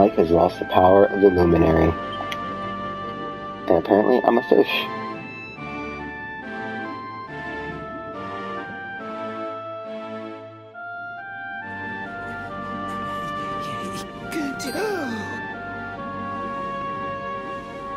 Lyfe has lost the power of the Luminary. And apparently I'm a fish.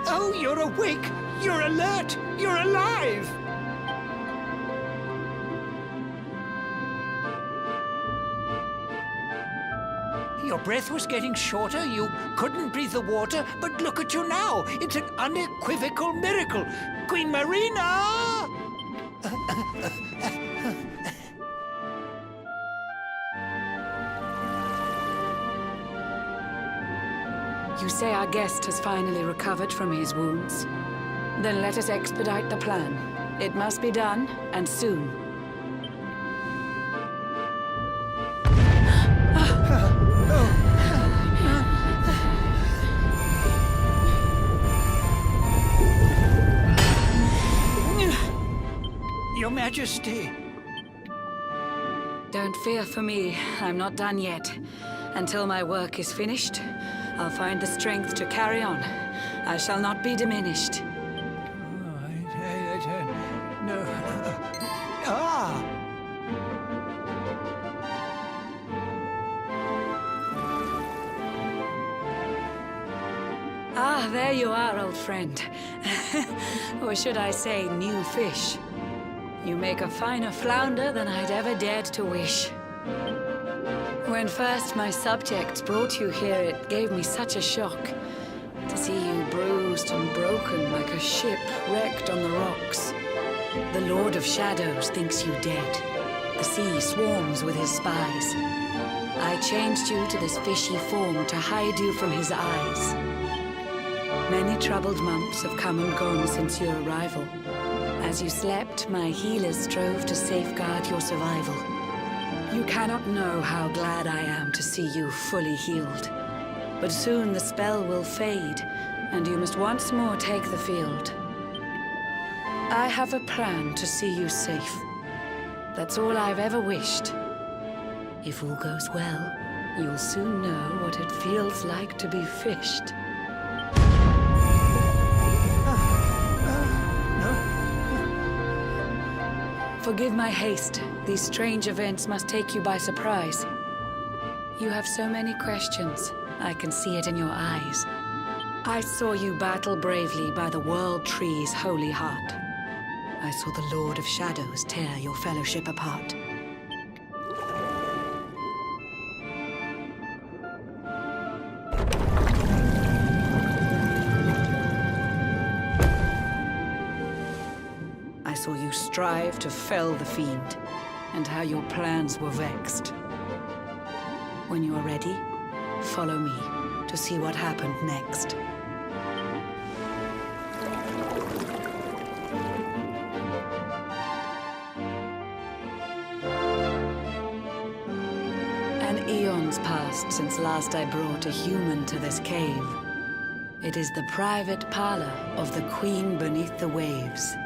Oh, you're awake! You're alert! You're alive! Your breath was getting shorter, you couldn't breathe the water, but look at you now! It's an unequivocal miracle! Queen Marina! You say our guest has finally recovered from his wounds? Then let us expedite the plan. It must be done, and soon. Your Majesty! Don't fear for me. I'm not done yet. Until my work is finished, I'll find the strength to carry on. I shall not be diminished. No. Ah! Ah, there you are, old friend. Or should I say, new fish. You make a finer flounder than I'd ever dared to wish. When first my subjects brought you here, it gave me such a shock. To see you bruised and broken like a ship wrecked on the rocks. The Lord of Shadows thinks you dead. The sea swarms with his spies. I changed you to this fishy form to hide you from his eyes. Many troubled months have come and gone since your arrival. As you slept, my healers strove to safeguard your survival. You cannot know how glad I am to see you fully healed. But soon the spell will fade, and you must once more take the field. I have a plan to see you safe. That's all I've ever wished. If all goes well, you'll soon know what it feels like to be fished. Forgive my haste. These strange events must take you by surprise. You have so many questions. I can see it in your eyes. I saw you battle bravely by the World Tree's holy heart. I saw the Lord of Shadows tear your fellowship apart. I saw you strive to fell the fiend, and how your plans were vexed. When you are ready, follow me to see what happened next. An eon's passed since last I brought a human to this cave. It is the private parlor of the Queen beneath the waves.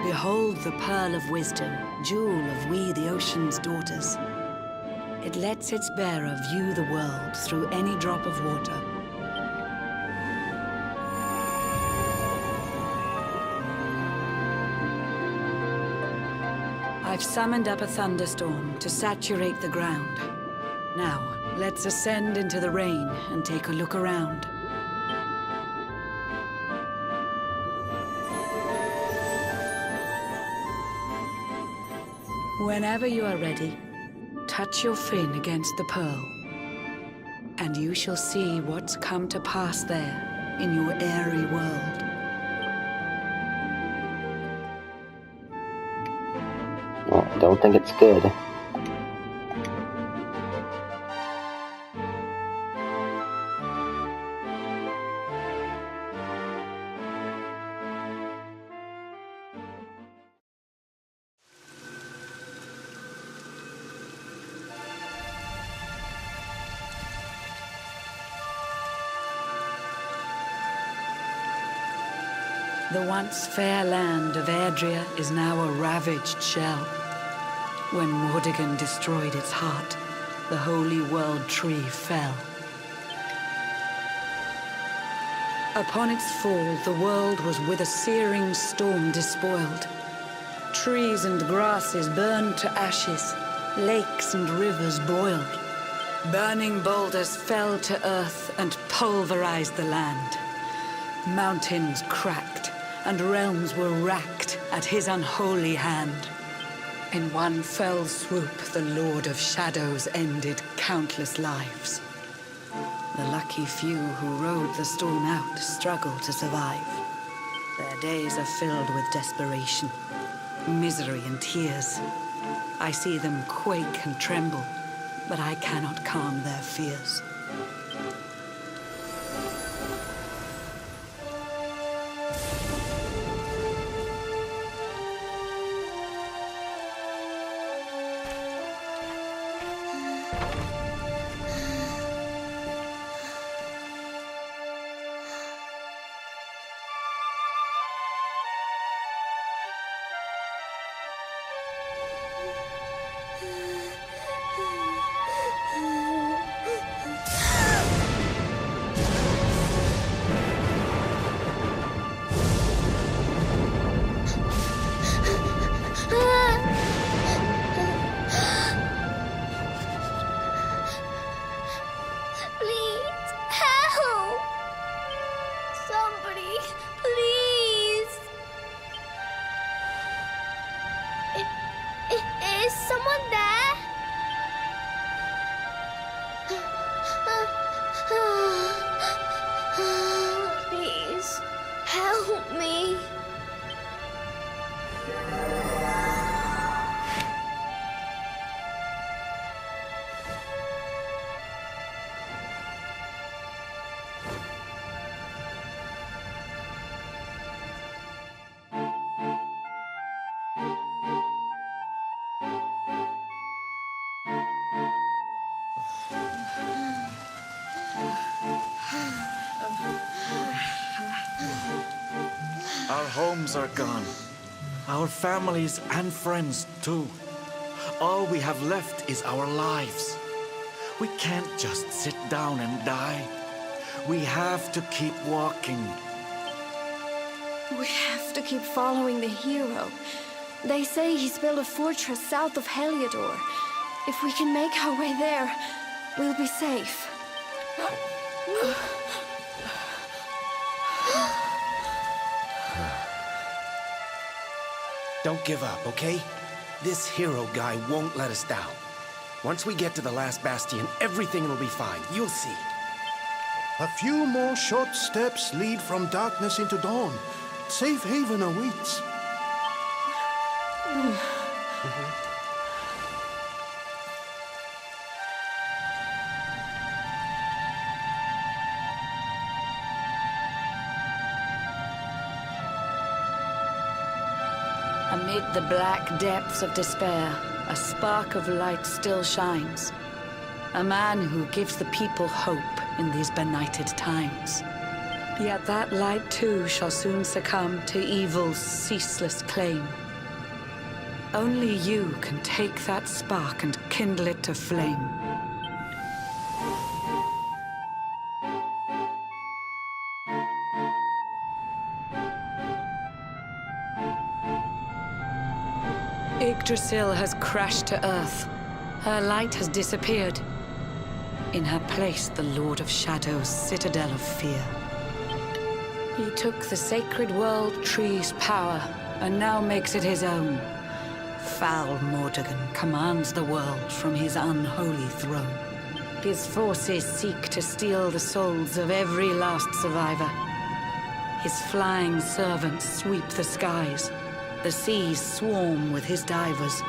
Behold the pearl of wisdom, jewel of we the ocean's daughters. It lets its bearer view the world through any drop of water. I've summoned up a thunderstorm to saturate the ground. Now, let's ascend into the rain and take a look around. Whenever you are ready, touch your fin against the pearl, and you shall see what's come to pass there in your airy world. Well, I don't think it's good. The once fair land of Adria is now a ravaged shell. When Mordegon destroyed its heart, the holy world tree fell. Upon its fall, the world was with a searing storm despoiled. Trees and grasses burned to ashes, lakes and rivers boiled. Burning boulders fell to earth and pulverized the land. Mountains cracked, and realms were racked at his unholy hand. In one fell swoop, the Lord of Shadows ended countless lives. The lucky few who rode the storm out struggle to survive. Their days are filled with desperation, misery and tears. I see them quake and tremble, but I cannot calm their fears. Our homes are gone. Our families and friends, too. All we have left is our lives. We can't just sit down and die. We have to keep walking. We have to keep following the hero. They say he's built a fortress south of Heliodor. If we can make our way there, we'll be safe. Don't give up, okay? This hero guy won't let us down. Once we get to the Last Bastion, everything will be fine. You'll see. A few more short steps lead from darkness into dawn. Safe haven awaits. Amid the black depths of despair, a spark of light still shines. A man who gives the people hope in these benighted times. Yet that light too shall soon succumb to evil's ceaseless claim. Only you can take that spark and kindle it to flame. Yggdrasil has crashed to Earth. Her light has disappeared. In her place, the Lord of Shadows' citadel of fear. He took the sacred world tree's power, and now makes it his own. Foul Mordegon commands the world from his unholy throne. His forces seek to steal the souls of every last survivor. His flying servants sweep the skies. The seas swarm with his divers.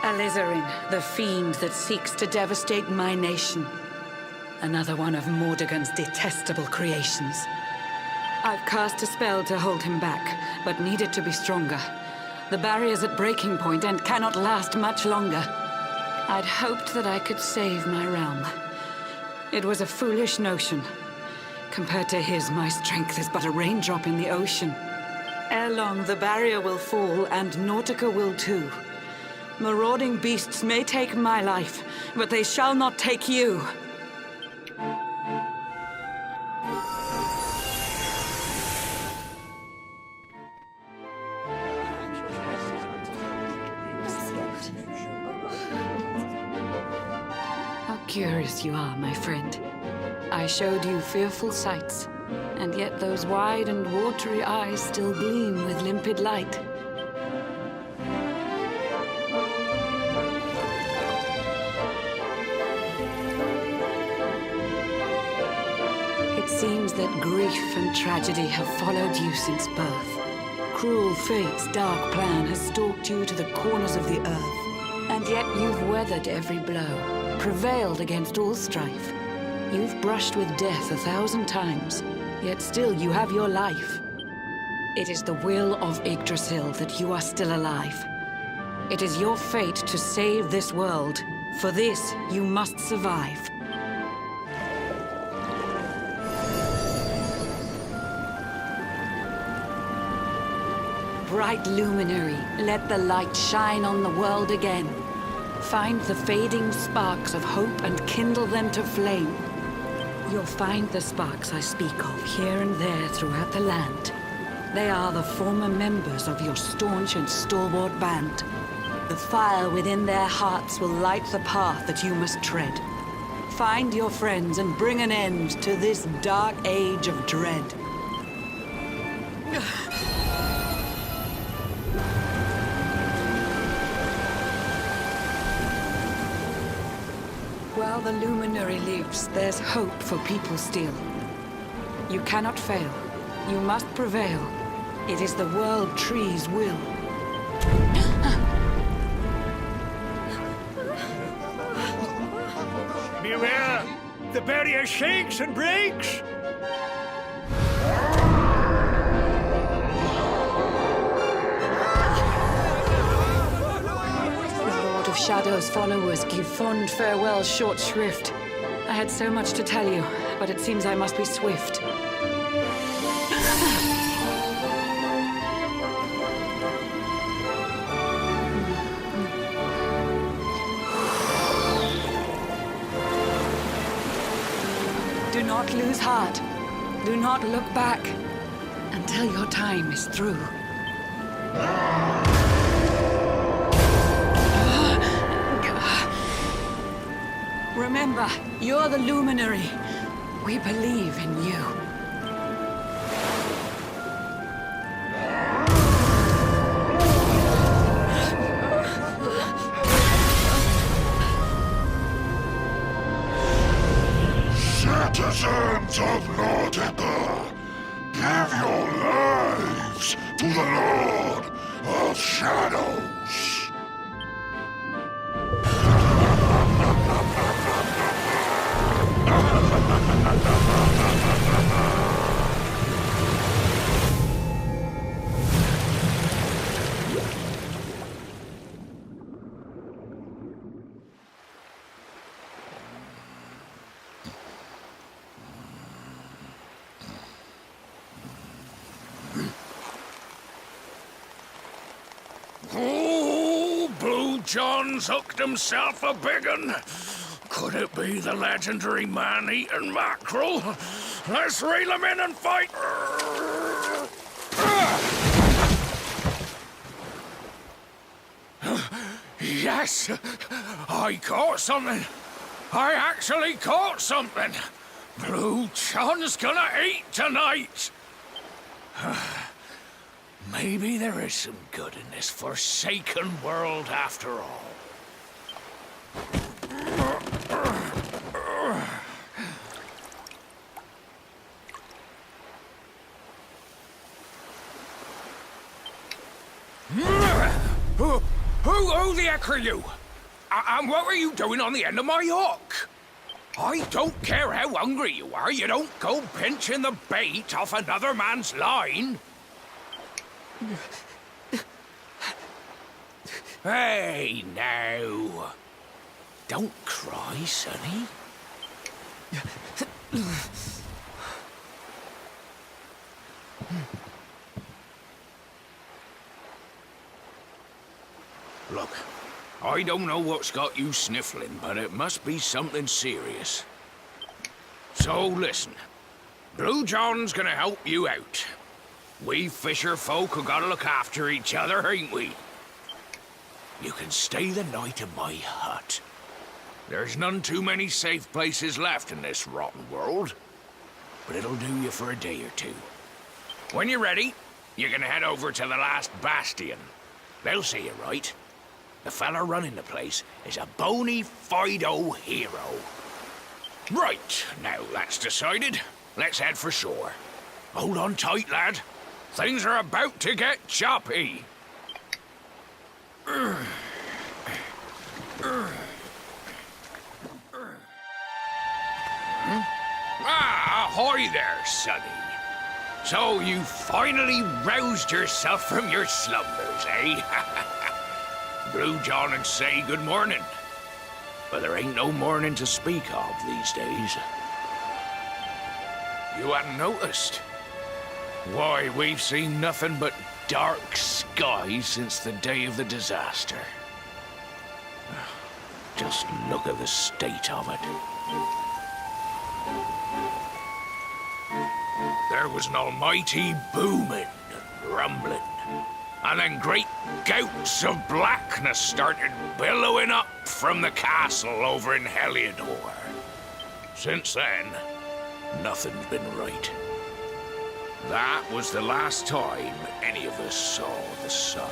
Alizarin, the fiend that seeks to devastate my nation. Another one of Mordegon's detestable creations. I've cast a spell to hold him back, but needed to be stronger. The barrier's at breaking point and cannot last much longer. I'd hoped that I could save my realm. It was a foolish notion. Compared to his, my strength is but a raindrop in the ocean. Ere long, the barrier will fall, and Nautica will too. Marauding beasts may take my life, but they shall not take you. How curious you are, my friend. I showed you fearful sights, and yet those wide and watery eyes still gleam with limpid light. It seems that grief and tragedy have followed you since birth. Cruel fate's dark plan has stalked you to the corners of the earth, and yet you've weathered every blow, prevailed against all strife. You've brushed with death 1,000 times, yet still you have your life. It is the will of Yggdrasil that you are still alive. It is your fate to save this world. For this, you must survive. Bright luminary, let the light shine on the world again. Find the fading sparks of hope and kindle them to flame. You'll find the sparks I speak of here and there throughout the land. They are the former members of your staunch and stalwart band. The fire within their hearts will light the path that you must tread. Find your friends and bring an end to this dark age of dread. While the Luminary lives, there's hope for people still. You cannot fail. You must prevail. It is the World Tree's will. Beware! The barrier shakes and breaks! Shadow's followers give fond farewell short shrift. I had so much to tell you, but it seems I must be swift. Do not lose heart. Do not look back until your time is through. Remember, you're the Luminary. We believe in you. Citizens of Mordegon, give your lives to the Lord of Shadows. Oh, Blue John's hooked himself a big un. Could it be the legendary man-eating mackerel? Let's reel him in and fight. Yes, I caught something. I actually caught something. Blue John's gonna eat tonight. Maybe there is some good in this forsaken world after all. Who the heck are you? And what were you doing on the end of my hook? I don't care how hungry you are, you don't go pinching the bait off another man's line. Hey, now. Don't cry, sonny. Look, I don't know what's got you sniffling, but it must be something serious. So listen, Blue John's gonna help you out. We fisher folk have gotta look after each other, ain't we? You can stay the night in my hut. There's none too many safe places left in this rotten world, but it'll do you for a day or two. When you're ready, you can head over to the Last Bastion. They'll see you right. The fella running the place is a bony Fido hero. Right, now that's decided. Let's head for shore. Hold on tight, lad. Things are about to get choppy. Ah, ahoy there, sonny. So you finally roused yourself from your slumbers, eh? Blue John and say good morning. But there ain't no morning to speak of these days. You hadn't noticed? Why, we've seen nothing but dark skies since the day of the disaster. Just look at the state of it. There was an almighty booming and rumbling, and then great gouts of blackness started billowing up from the castle over in Heliodor. Since then, nothing's been right. That was the last time any of us saw the sun.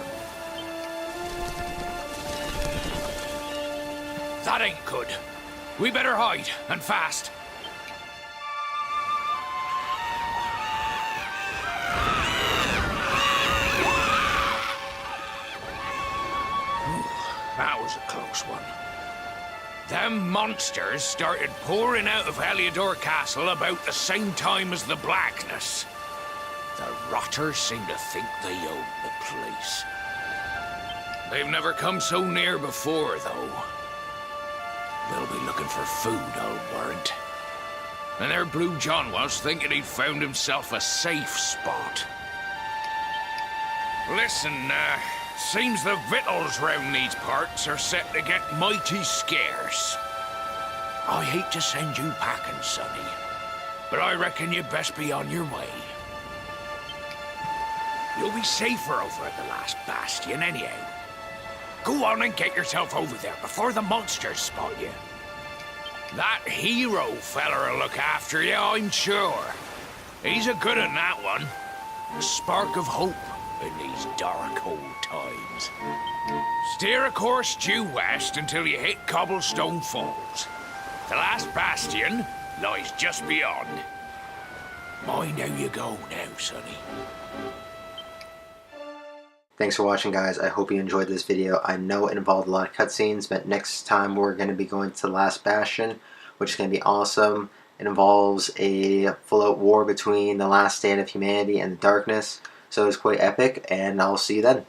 That ain't good. We better hide, and fast. That was a close one. Them monsters started pouring out of Heliodor Castle about the same time as the blackness. The rotters seem to think they own the place. They've never come so near before, though. They'll be looking for food, I'll warrant. And there Blue John was, thinking he'd found himself a safe spot. Listen, seems the victuals round these parts are set to get mighty scarce. I hate to send you packing, sonny, but I reckon you'd best be on your way. You'll be safer over at the Last Bastion anyhow. Go on and get yourself over there before the monsters spot you. That hero feller'll look after you, I'm sure. He's a good un, that one. A spark of hope in these dark old times. Steer a course due west until you hit Cobblestone Falls. The Last Bastion lies just beyond. Mind how you go now, sonny. Thanks for watching, guys. I hope you enjoyed this video. I know it involved a lot of cutscenes, but next time we're going to be going to the Last Bastion, which is going to be awesome. It involves a full-out war between the last stand of humanity and the darkness, so it's quite epic, and I'll see you then.